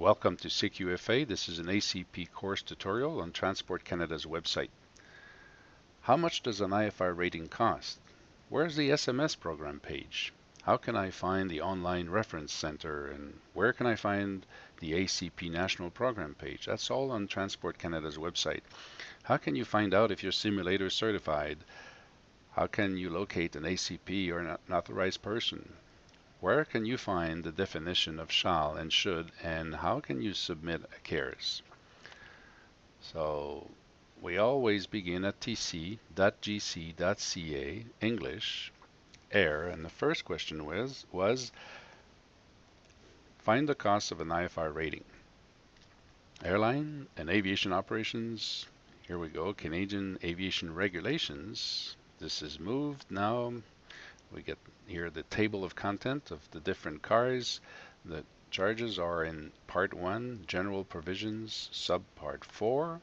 Welcome to CQFA. This is an ACP course tutorial on Transport Canada's website. How much does an IFR rating cost? Where's the SMS program page? How can I find the online reference center? And where can I find the ACP national program page? That's all on Transport Canada's website. How can you find out if your simulator is certified? How can you locate an ACP or an authorized person? Where can you find the definition of shall and should, and how can you submit a CARES? So we always begin at tc.gc.ca English air, and the first question was find the cost of an IFR rating. Airline and aviation operations. Here we go, Canadian aviation regulations. This is moved now. We get here the table of content of the different cars. The charges are in part 1, general provisions, sub part 4.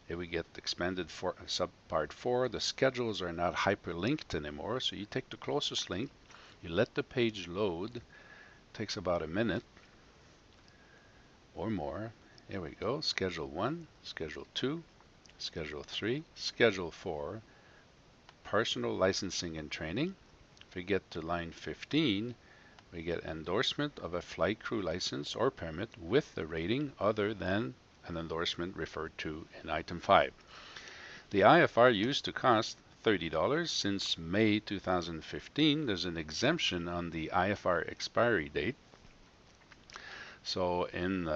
If we get expanded for sub part 4, the schedules are not hyperlinked anymore. So you take the closest link, you let the page load. It takes about a minute or more. Here we go, schedule 1, schedule 2, schedule 3, schedule 4, personal licensing and training. If we get to line 15, we get endorsement of a flight crew license or permit with the rating other than an endorsement referred to in item 5. The IFR used to cost $30. Since May 2015, there's an exemption on the IFR expiry date. So in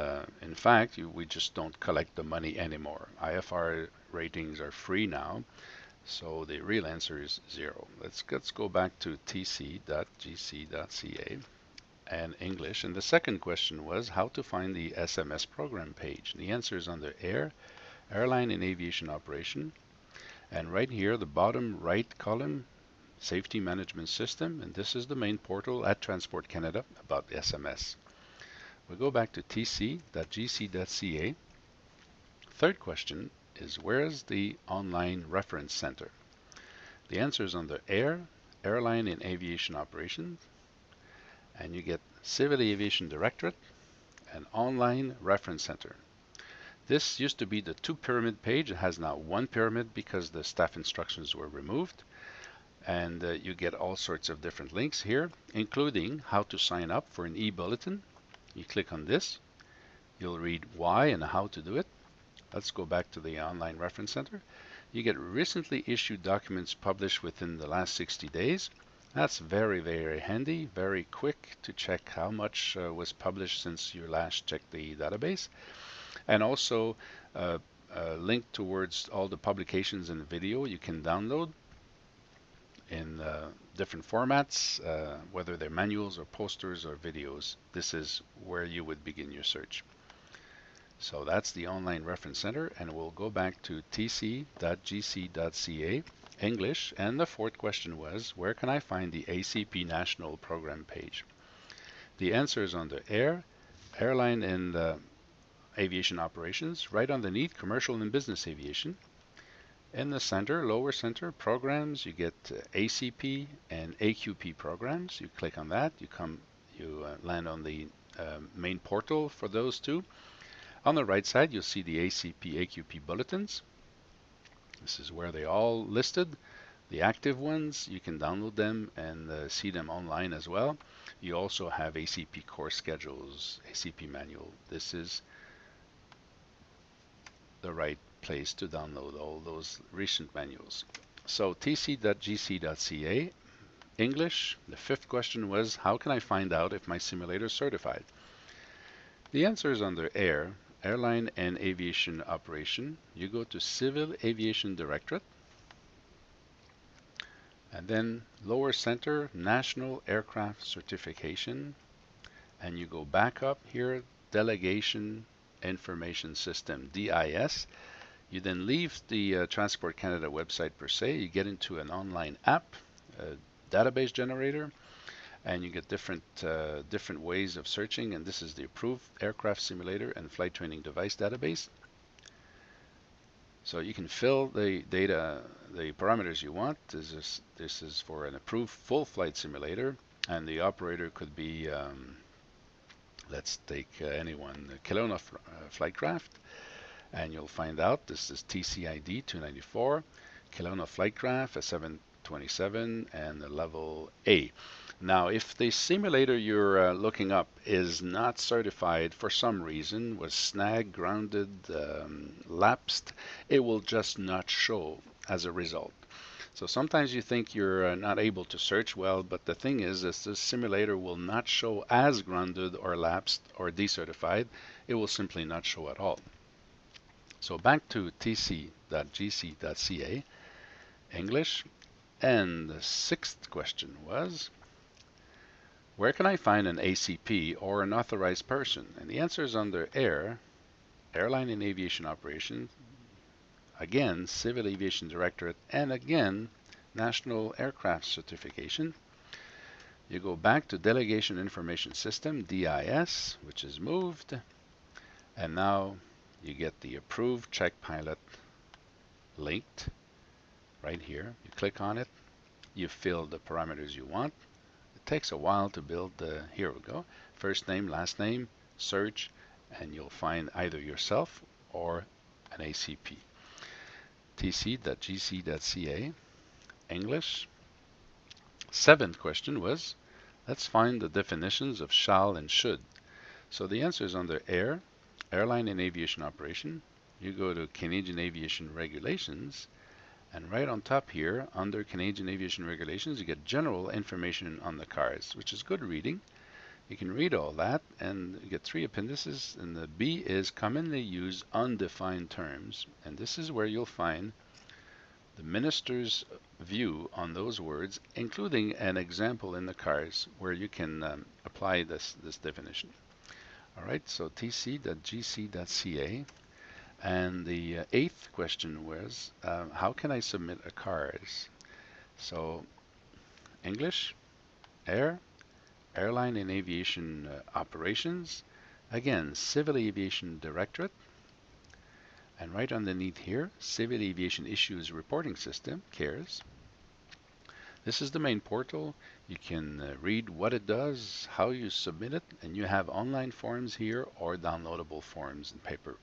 fact, we just don't collect the money anymore. IFR ratings are free now. So the real answer is 0. Let's go back to tc.gc.ca and English. And the second question was how to find the SMS program page. And the answer is under Airline and Aviation Operation. And right here, the bottom right column, Safety Management System. And this is the main portal at Transport Canada about the SMS. We go back to tc.gc.ca. Third question is where's the online reference center? The answer is under Airline and Aviation Operations, and you get Civil Aviation Directorate and Online Reference Center. This used to be the 2 pyramid page. It has now 1 pyramid because the staff instructions were removed, and you get all sorts of different links here, including how to sign up for an e-bulletin. You click on this, you'll read why and how to do it. Let's go back to the Online Reference Center. You get recently issued documents published within the last 60 days. That's very, very handy, very quick to check how much was published since you last checked the database. And also a link towards all the publications and video you can download in different formats, whether they're manuals or posters or videos. This is where you would begin your search. So that's the Online Reference Center, and we'll go back to tc.gc.ca English, and the fourth question was where can I find the ACP National Program page? The answer is under Airline and Aviation Operations, right underneath Commercial and Business Aviation. In the center, lower center, programs, you get ACP and AQP programs. You click on that, you land on the main portal for those two. On the right side, you'll see the ACP AQP bulletins. This is where they all listed. The active ones, you can download them and see them online as well. You also have ACP course schedules, ACP manual. This is the right place to download all those recent manuals. So tc.gc.ca English. The fifth question was how can I find out if my simulator is certified? The answer is under Airline and Aviation Operation. You go to Civil Aviation Directorate, and then lower center, National Aircraft Certification, and you go back up here, Delegation Information System, DIS. You then leave the Transport Canada website per se. You get into an online app, a database generator, and you get different ways of searching, and this is the approved aircraft simulator and flight training device database. So you can fill the data, the parameters you want. This is for an approved full flight simulator, and the operator could be Let's take anyone, Kelowna Flightcraft, and you'll find out this is TCID 294, Kelowna Flightcraft, a 727, and the level A. Now, if the simulator you're looking up is not certified for some reason, was snagged, grounded, lapsed, it will just not show as a result. So sometimes you think you're not able to search well, but the thing is this simulator will not show as grounded or lapsed or decertified. It will simply not show at all. So back to tc.gc.ca, English, and the sixth question was, where can I find an ACP or an authorized person? And the answer is under Airline and Aviation Operations, again, Civil Aviation Directorate, and again, National Aircraft Certification. You go back to Delegation Information System, DIS, which is moved, and now you get the Approved Check Pilot linked right here. You click on it, you fill the parameters you want. It takes a while to build here we go, first name, last name, search, and you'll find either yourself or an ACP. tc.gc.ca, English. Seventh question was, let's find the definitions of shall and should. So the answer is under Airline and Aviation Operation. You go to Canadian Aviation Regulations, and right on top here, under Canadian Aviation Regulations, you get general information on the cars, which is good reading. You can read all that, and you get 3 appendices, and the B is commonly used undefined terms, and this is where you'll find the minister's view on those words, including an example in the cars where you can apply this definition. All right, so tc.gc.ca, and the eighth question was, how can I submit a cars? So English, Airline and Aviation Operations, again, Civil Aviation Directorate, and right underneath here, Civil Aviation Issues Reporting System, CARES. This is the main portal. You can read what it does, how you submit it, and you have online forms here or downloadable forms in paper.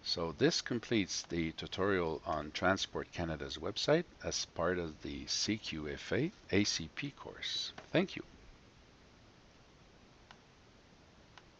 So this completes the tutorial on Transport Canada's website as part of the CQFA ACP course. Thank you.